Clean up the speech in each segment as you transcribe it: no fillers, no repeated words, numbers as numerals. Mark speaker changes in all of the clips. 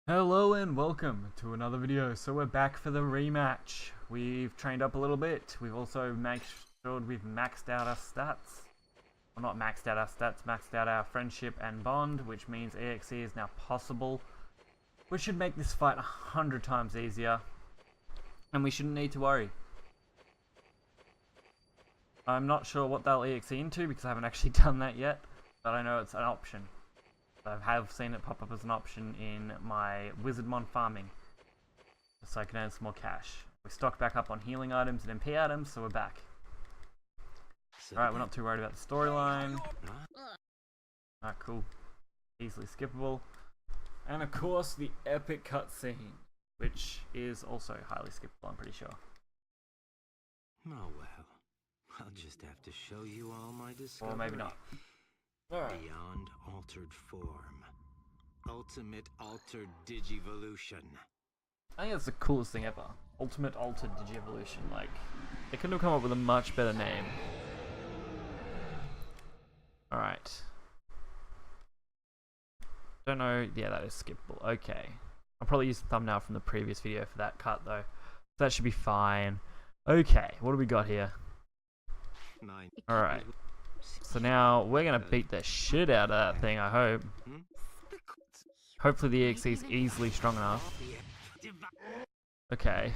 Speaker 1: Hello and welcome to another video. So we're back for the rematch. We've trained up a little bit. We've also made sure we've maxed out our stats. Well, not maxed out our stats, maxed out our friendship and bond, which means EXE is now possible. Which should make this fight 100 times easier. And we shouldn't need to worry. I'm not sure what they'll EXE into because I haven't actually done that yet. But I know it's an option. I have seen it pop up as an option in my Wizardmon farming, so I can earn some more cash. We stocked back up on healing items and MP items, so we're back. Alright, we're not too worried about the storyline. Ah, cool. Easily skippable. And of course, the epic cutscene, which is also highly skippable, I'm pretty sure.
Speaker 2: Oh well, I'll just have to show you all my discovery.
Speaker 1: Or maybe not. Alright.
Speaker 2: Beyond altered form. Ultimate altered digivolution.
Speaker 1: I think that's the coolest thing ever. Ultimate altered digivolution. Like, they couldn't have come up with a much better name. Alright. Don't know. Yeah, that is skippable. Okay. I'll probably use the thumbnail from the previous video for that cut, though. So that should be fine. Okay, what do we got here? Alright. So now we're gonna beat the shit out of that thing, I hope. Hopefully the EXE is easily strong enough. Okay.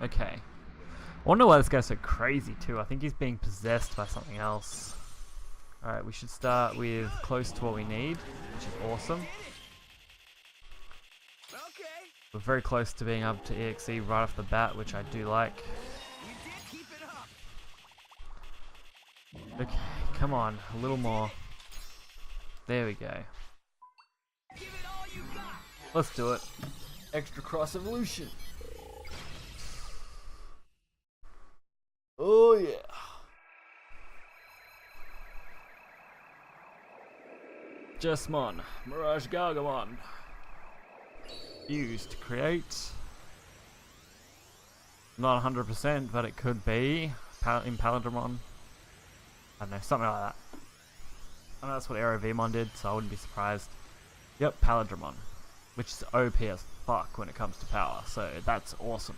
Speaker 1: Okay. I wonder why this guy's so crazy too. I think he's being possessed by something else. Alright, we should start with close to what we need, which is awesome. We're very close to being able to EXE right off the bat, which I do like. Okay, come on, a little more. There we go. Let's do it. Extra cross evolution. Oh yeah. Jesmon, Mirage Gargamon. Used to create. Not 100%, but it could be in Paladramon. I don't know, something like that. I know that's what Aerovemon did, so I wouldn't be surprised. Yep, Paladramon, which is OP as fuck when it comes to power, so that's awesome.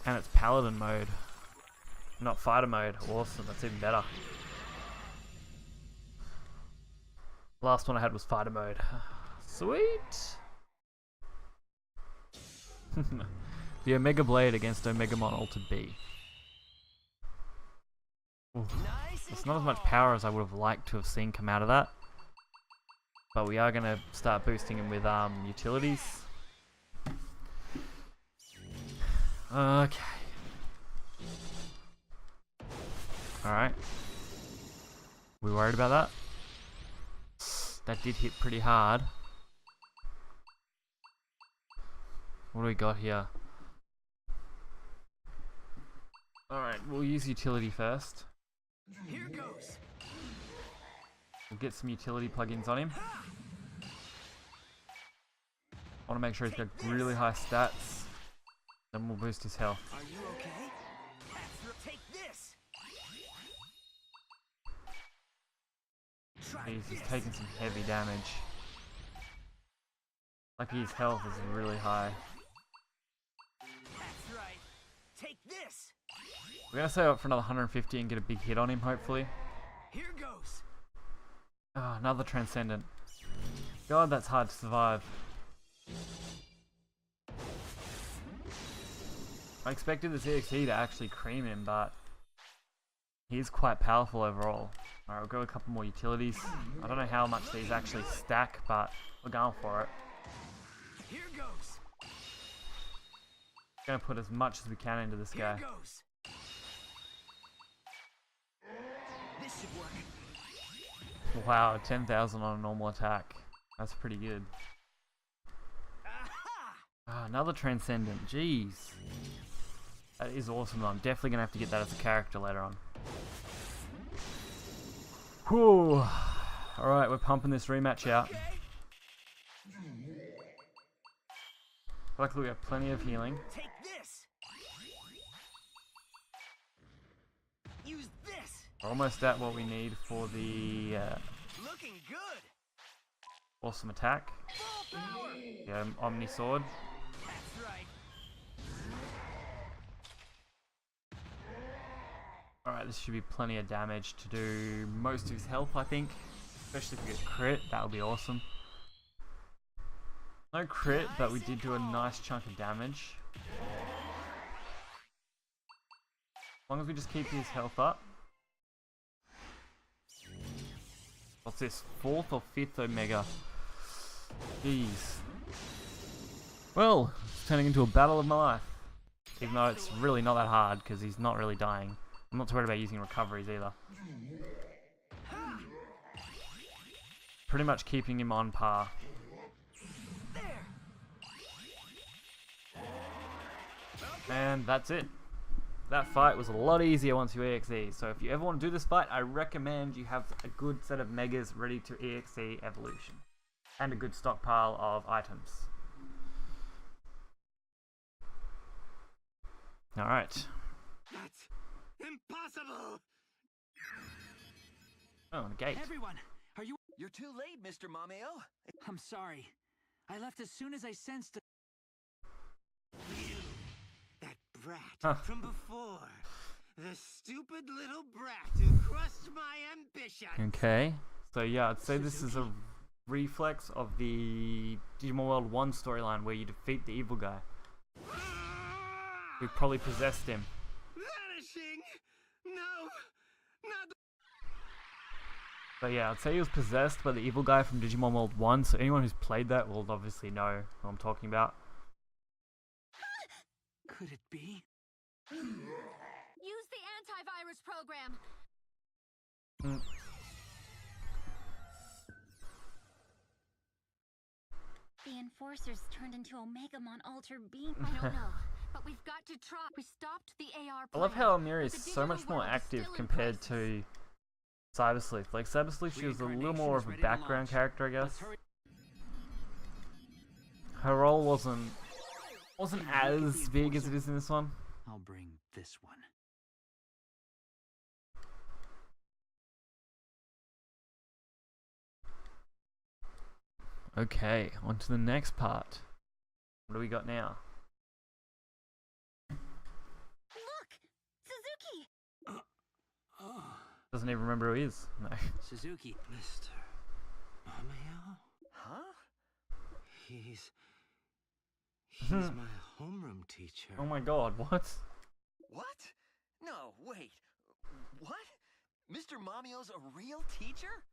Speaker 1: And it's Paladin mode, not fighter mode. Awesome, that's even better. Last one I had was fighter mode. Sweet! The Omega Blade against Omegamon Altered B. It's not as much power as I would have liked to have seen come out of that. But we are going to start boosting him with utilities. Okay. Alright. We worried about that? That did hit pretty hard. What do we got here? Alright, we'll use utility first.
Speaker 2: Here goes.
Speaker 1: We'll get some utility plugins on him. I want to make sure he's got really high stats. Then we'll boost his health.
Speaker 2: Are you okay? Take this.
Speaker 1: He's taking some heavy damage. Lucky his health is really high.
Speaker 2: That's right. Take this.
Speaker 1: We're gonna save up for another 150 and get a big hit on him, hopefully.
Speaker 2: Here goes.
Speaker 1: Oh, another Transcendent. God, that's hard to survive. I expected this EXE to actually cream him, but he's quite powerful overall. Alright, we'll go a couple more utilities. I don't know how much these actually stack, but we're going for it.
Speaker 2: Here goes.
Speaker 1: We're gonna put as much as we can into this guy.
Speaker 2: Here goes. This should work.
Speaker 1: Wow, 10,000 on a normal attack. That's pretty good. Ah, another Transcendent. Jeez. That is awesome though. I'm definitely gonna have to get that as a character later on. Whew. Alright, we're pumping this rematch out. Luckily we have plenty of healing.
Speaker 2: Take this. Use this.
Speaker 1: Almost at what we need for the
Speaker 3: Looking good.
Speaker 1: awesome attack.
Speaker 3: Full power.
Speaker 1: Yeah, Omni Sword.
Speaker 3: That's right.
Speaker 1: Alright, this should be plenty of damage to do most of his health, I think. Especially if we get crit, that would be awesome. No crit, but we did do a nice chunk of damage. As long as we just keep his health up. What's this? 4th or 5th Omega? Jeez. Well, it's turning into a battle of my life. Even though it's really not that hard, because he's not really dying. I'm not too worried about using recoveries either. Pretty much keeping him on par. And that's it. That fight was a lot easier once you EXE, so if you ever want to do this fight, I recommend you have a good set of Megas ready to EXE Evolution. And a good stockpile of items. Alright.
Speaker 2: That's impossible!
Speaker 1: Oh, and a gate.
Speaker 4: Everyone, are you?
Speaker 3: You're too late, Mr. Mameo.
Speaker 4: I'm sorry. I left as soon as I sensed it.
Speaker 2: That brat
Speaker 1: Huh.
Speaker 2: from before. The stupid little brat who crushed my ambition.
Speaker 1: Okay. So yeah, I'd say this is a reflex of the Digimon World 1 storyline where you defeat the evil guy. We probably possessed him.
Speaker 2: Vanishing! No! Not
Speaker 1: So yeah, I'd say he was possessed by the evil guy from Digimon World 1, so anyone who's played that will obviously know what I'm talking about.
Speaker 4: Could it be?
Speaker 5: Use the antivirus program.
Speaker 1: Mm.
Speaker 5: The enforcers turned into Omegamon Alter Beam. I don't know, but we've got to try. We stopped the AR.
Speaker 1: I love
Speaker 5: plan,
Speaker 1: how Amira is
Speaker 5: but the
Speaker 1: so much
Speaker 5: digital
Speaker 1: more
Speaker 5: world is
Speaker 1: active
Speaker 5: still in
Speaker 1: compared
Speaker 5: crisis.
Speaker 1: to Cyber Sleuth. Like Cyber Sleuth, she was a little more of a background character, I guess. Her role wasn't as big as it is in this one.
Speaker 4: I'll bring this one.
Speaker 1: Okay, on to the next part. What do we got now?
Speaker 5: Look, Suzuki.
Speaker 2: Oh,
Speaker 1: Doesn't even remember who he is. No.
Speaker 4: Suzuki.
Speaker 2: Mr. Mameo?
Speaker 3: Huh?
Speaker 2: He's
Speaker 1: Hmm.
Speaker 2: my homeroom teacher.
Speaker 1: Oh my god, what?
Speaker 3: What? No, wait. What? Mr. Mameo's a real teacher?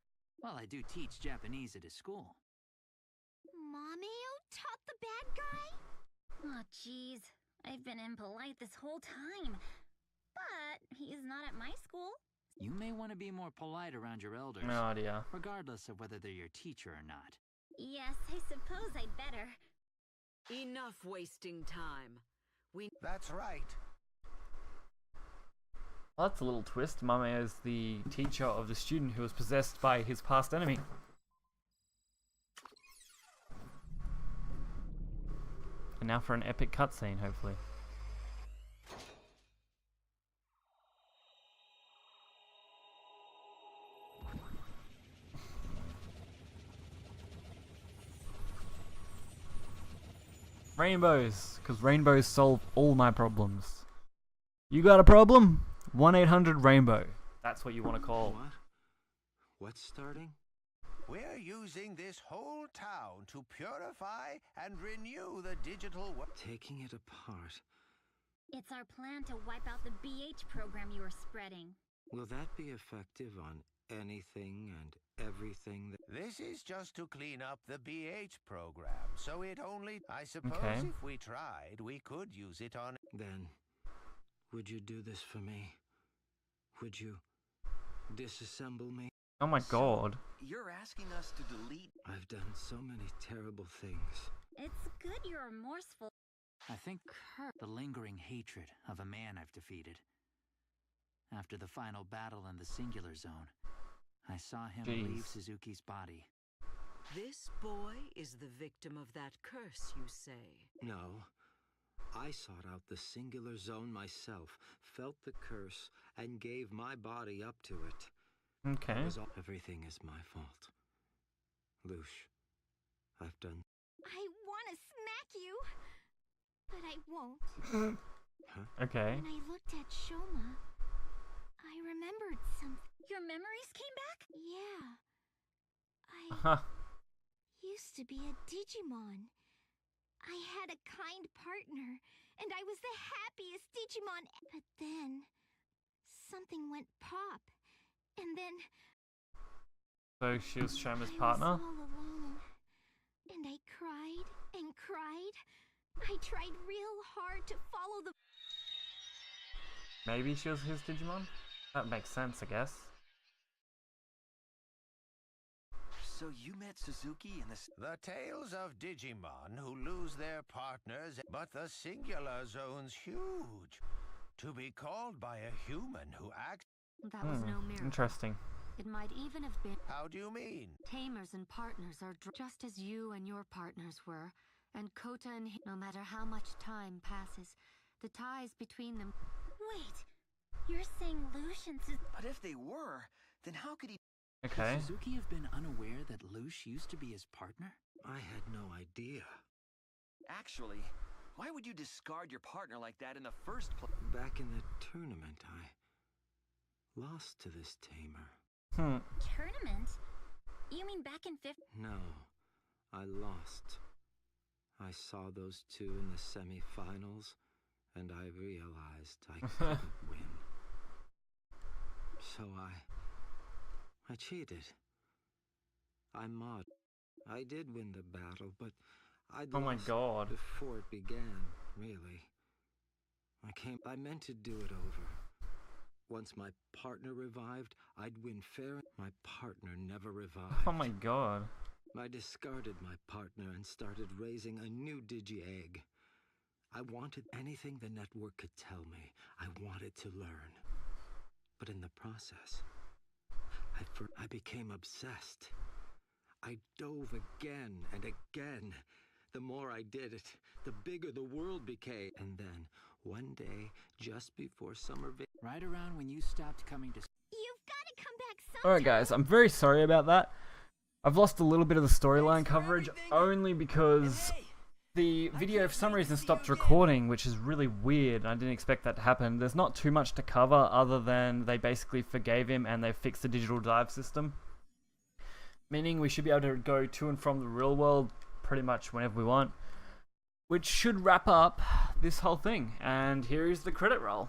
Speaker 4: Well, I do teach Japanese at his school.
Speaker 5: Mameo taught the bad guy? Oh, jeez. I've been impolite this whole time. But he's not at my school.
Speaker 4: You may want to be more polite around your elders,
Speaker 1: No idea.
Speaker 4: regardless of whether they're your teacher or not.
Speaker 5: Yes, I suppose I'd better.
Speaker 6: Enough wasting time.
Speaker 3: That's right.
Speaker 1: Well, that's a little twist. Mame is the teacher of the student who was possessed by his past enemy. And now for an epic cutscene, hopefully. Rainbows, because rainbows solve all my problems. You got a problem? 1-800-RAINBOW. That's what you want to call.
Speaker 2: What? What's starting?
Speaker 7: We're using this whole town to purify and renew the digital world.
Speaker 2: Taking it apart.
Speaker 5: It's our plan to wipe out the BH program you were spreading.
Speaker 2: Will that be effective on anything and everything that...
Speaker 7: This is just to clean up the BH program, so it only... I suppose
Speaker 1: Okay.
Speaker 7: if we tried, we could use it on...
Speaker 2: Then, would you do this for me? Would you disassemble me?
Speaker 1: Oh my god.
Speaker 3: You're asking us to delete...
Speaker 2: I've done so many terrible things.
Speaker 5: It's good you're remorseful.
Speaker 4: I think the lingering hatred of a man I've defeated. After the final battle in the Singular Zone, I saw him leave
Speaker 1: Jeez.
Speaker 4: Suzuki's body.
Speaker 6: This boy is the victim of that curse, you say?
Speaker 2: No, I sought out the singular zone myself, felt the curse, and gave my body up to it.
Speaker 1: Okay.
Speaker 2: Everything is my fault. Lush, I've done...
Speaker 5: I want to smack you, but I won't.
Speaker 1: Okay.
Speaker 5: When I looked at Shoma, I remembered something. Your memories came back? Yeah. I used to be a Digimon. I had a kind partner, and I was the happiest Digimon. But then, something went pop, and then...
Speaker 1: So she was Shoma's
Speaker 5: I
Speaker 1: partner?
Speaker 5: was all alone, and I cried and cried. I tried real hard to follow the...
Speaker 1: Maybe she was his Digimon? That makes sense, I guess.
Speaker 3: So you met Suzuki in this...
Speaker 7: The tales of Digimon who lose their partners, but the singular zone's huge. To be called by a human who acts...
Speaker 8: That was no miracle.
Speaker 1: Interesting.
Speaker 8: It might even have been.
Speaker 7: How do you mean?
Speaker 8: Tamers and partners are just as you and your partners were, and Kota and no matter how much time passes, the ties between them...
Speaker 5: Wait, you're saying Lucian is...
Speaker 3: But if they were, then how could he...
Speaker 1: Okay.
Speaker 4: Could Suzuki have been unaware that Lush used to be his partner?
Speaker 2: I had no idea.
Speaker 3: Actually, why would you discard your partner like that in the first place?
Speaker 2: Back in the tournament, I lost to this tamer.
Speaker 5: Tournament? You mean back in 5th?
Speaker 2: No, I lost. I saw those two in the semi-finals, and I realized I couldn't win. So I cheated. I mod. I did win the battle, but I'd
Speaker 1: Oh my
Speaker 2: lost
Speaker 1: god.
Speaker 2: before it began, really. I meant to do it over. Once my partner revived, I'd win fair. My partner never revived.
Speaker 1: Oh my god.
Speaker 2: I discarded my partner and started raising a new Digi-Egg. I wanted anything the network could tell me. I wanted to learn. But in the process, I became obsessed. I dove again and again. The more I did it, the bigger the world became. And then, one day, just before summer vacation...
Speaker 4: Right around when you stopped coming to...
Speaker 5: You've got to come back sometime.
Speaker 1: Alright guys, I'm very sorry about that. I've lost a little bit of the storyline coverage only because the video for some reason stopped recording, which is really weird. I didn't expect that to happen. There's not too much to cover other than they basically forgave him and they fixed the digital dive system. Meaning we should be able to go to and from the real world pretty much whenever we want. Which should wrap up this whole thing. And here is the credit roll.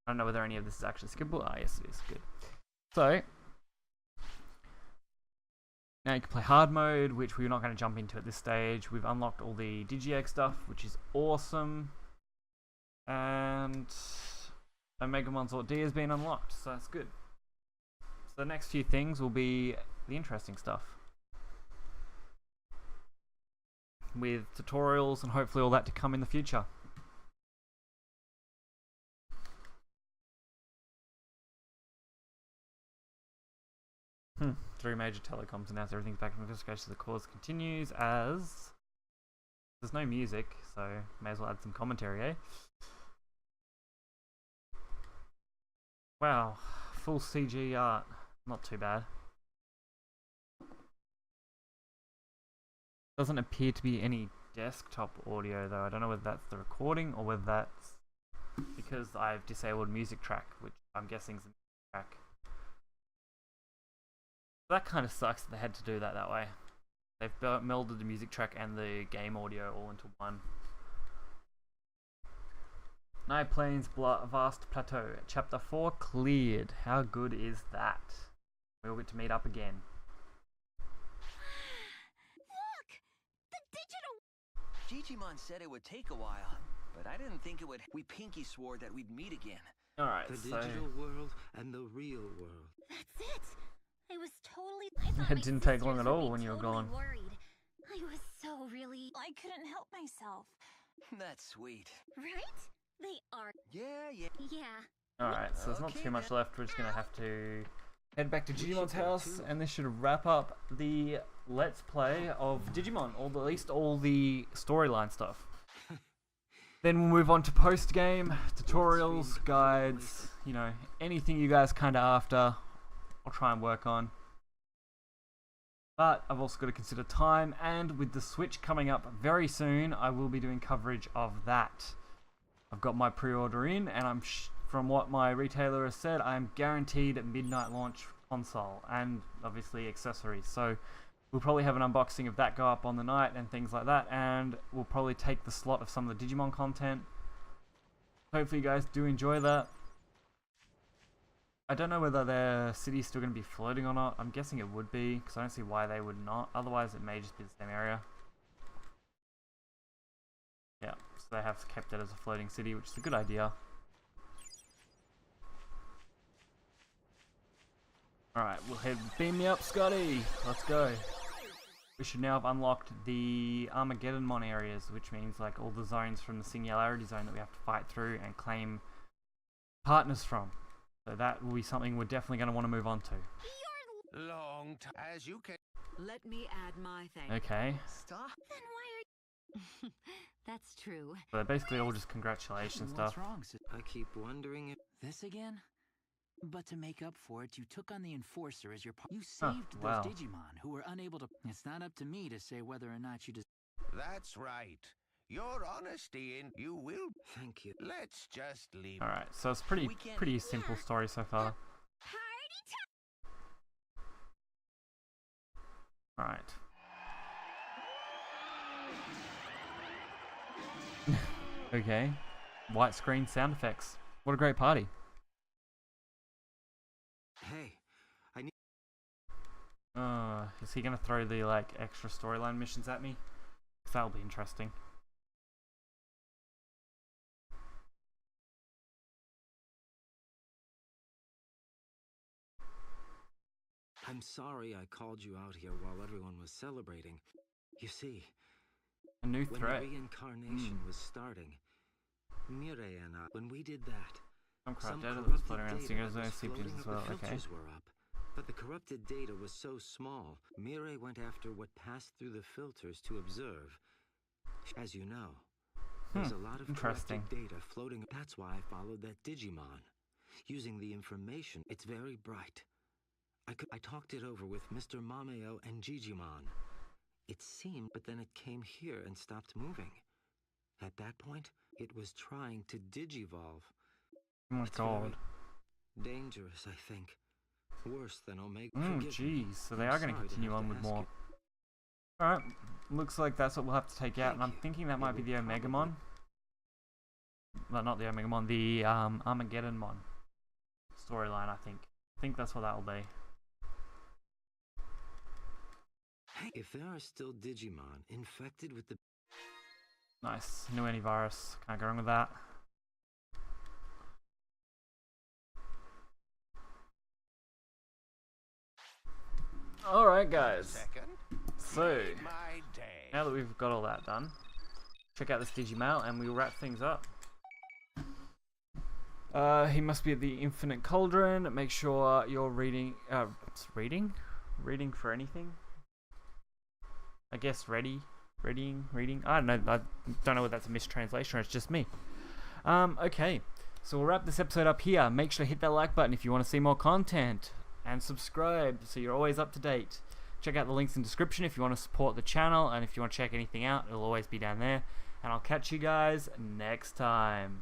Speaker 1: I don't know whether any of this is actually skippable. Ah, yes it is. Good. So, now you can play hard mode, which we're not going to jump into at this stage. We've unlocked all the Digi-Egg stuff, which is awesome. And Omegamon Sort D has been unlocked, so that's good. So the next few things will be the interesting stuff. With tutorials and hopefully all that to come in the future. Three major telecoms announced everything's back in investigation, so the cause continues as... There's no music, so may as well add some commentary, eh? Wow, full CG art. Not too bad. Doesn't appear to be any desktop audio though. I don't know whether that's the recording or whether that's because I've disabled music track, which I'm guessing is the music track. That kind of sucks that they had to do that way. They've melded the music track and the game audio all into one. Night Plains Vast Plateau. Chapter 4 cleared. How good is that? We'll get to meet up again.
Speaker 5: Look! The digital...
Speaker 3: Digimon said it would take a while, but I didn't think it would. We pinky swore that we'd meet again.
Speaker 1: Alright,
Speaker 2: The
Speaker 1: so...
Speaker 2: digital world and the real world.
Speaker 5: That's it! I was totally... I thought
Speaker 1: It
Speaker 5: my
Speaker 1: didn't take long
Speaker 5: sisters
Speaker 1: at
Speaker 5: would
Speaker 1: all
Speaker 5: be
Speaker 1: when you were
Speaker 5: totally
Speaker 1: gone.
Speaker 5: Worried. I was so really... I couldn't help myself.
Speaker 3: That's sweet.
Speaker 5: Right? They are...
Speaker 3: Yeah.
Speaker 5: Yeah.
Speaker 1: Alright, so there's not
Speaker 3: Okay,
Speaker 1: too much
Speaker 3: then.
Speaker 1: left. We're just gonna have to head back to Digimon's house, and this should wrap up the Let's Play of Digimon, or at least all the storyline stuff. Then we'll move on to post-game, tutorials, guides, you know, anything you guys kind of after, I'll try and work on. But I've also got to consider time, and with the Switch coming up very soon, I will be doing coverage of that. I've got my pre-order in, and from what my retailer has said, I'm guaranteed a midnight launch console, and obviously accessories. So we'll probably have an unboxing of that go up on the night and things like that, and we'll probably take the slot of some of the Digimon content. Hopefully you guys do enjoy that. I don't know whether their city's still going to be floating or not. I'm guessing it would be, because I don't see why they would not. Otherwise it may just be the same area. Yeah, so they have kept it as a floating city, which is a good idea. Alright, we'll head, beam me up, Scotty! Let's go. We should now have unlocked the Omegamon areas, which means like all the zones from the Singularity Zone that we have to fight through and claim partners from. So that will be something we're definitely going to want to move on to.
Speaker 7: Long time as you can.
Speaker 6: Let me add my thanks.
Speaker 1: Okay.
Speaker 3: Stop.
Speaker 5: Then why are
Speaker 8: That's true.
Speaker 1: So they're basically all just congratulations stuff.
Speaker 4: What's wrong,
Speaker 2: I keep wondering if...
Speaker 4: This again? But to make up for it, you took on the Enforcer as your You saved
Speaker 1: wow.
Speaker 4: those Digimon who were unable to... It's not up to me to say whether or not you
Speaker 7: That's right. Your honesty in you will.
Speaker 2: Thank you.
Speaker 7: Let's just leave.
Speaker 1: Alright, so it's pretty simple story so far. Alright. Okay. White screen sound effects. What a great party.
Speaker 2: Hey, I need...
Speaker 1: Is he gonna throw the like extra storyline missions at me? 'Cause that'll be interesting.
Speaker 2: I'm sorry I called you out here while everyone was celebrating. You see,
Speaker 1: A new
Speaker 2: when
Speaker 1: threat.
Speaker 2: the reincarnation was starting, Mireille and I, when we did that,
Speaker 1: Some
Speaker 2: some
Speaker 1: data that was floating around
Speaker 2: corrupted
Speaker 1: Singular
Speaker 2: data
Speaker 1: Zone
Speaker 2: was
Speaker 1: seeped in
Speaker 2: floating
Speaker 1: as
Speaker 2: up,
Speaker 1: well.
Speaker 2: the
Speaker 1: Okay.
Speaker 2: filters were up. But the corrupted data was so small, Mireille went after what passed through the filters to observe. As you know, there's a lot of
Speaker 1: interesting.
Speaker 2: corrupted data floating. That's why I followed that Digimon. Using the information, it's very bright. I talked it over with Mr. Mameo and Digimon. It seemed, but then it came here and stopped moving. At that point, it was trying to digivolve.
Speaker 1: Oh my
Speaker 2: It's
Speaker 1: god.
Speaker 2: very dangerous, I think. Worse than Omega. Forgive me.
Speaker 1: Jeez. So they
Speaker 2: I'm
Speaker 1: are going to
Speaker 2: sorry to
Speaker 1: continue
Speaker 2: have
Speaker 1: on
Speaker 2: to
Speaker 1: with
Speaker 2: ask
Speaker 1: more.
Speaker 2: you.
Speaker 1: Alright. Looks like that's what we'll have to take out. And I'm
Speaker 2: Thank you.
Speaker 1: thinking that might be
Speaker 2: It
Speaker 1: the
Speaker 2: will
Speaker 1: Omegamon. No, not the Omegamon. The Armageddonmon storyline, I think. I think that's what that will be.
Speaker 2: Hey, if there are still Digimon infected with the...
Speaker 1: Nice. New antivirus. Can't go wrong with that. Alright guys.
Speaker 7: Second.
Speaker 1: So,
Speaker 7: Made my day.
Speaker 1: now that we've got all that done, check out this Digimail and we'll wrap things up. He must be at the Infinite Cauldron. Make sure you're reading for anything. I guess reading. I don't know. I don't know whether that's a mistranslation or it's just me. Okay. So we'll wrap this episode up here. Make sure to hit that like button if you want to see more content. And subscribe so you're always up to date. Check out the links in the description if you want to support the channel. And if you want to check anything out, it'll always be down there. And I'll catch you guys next time.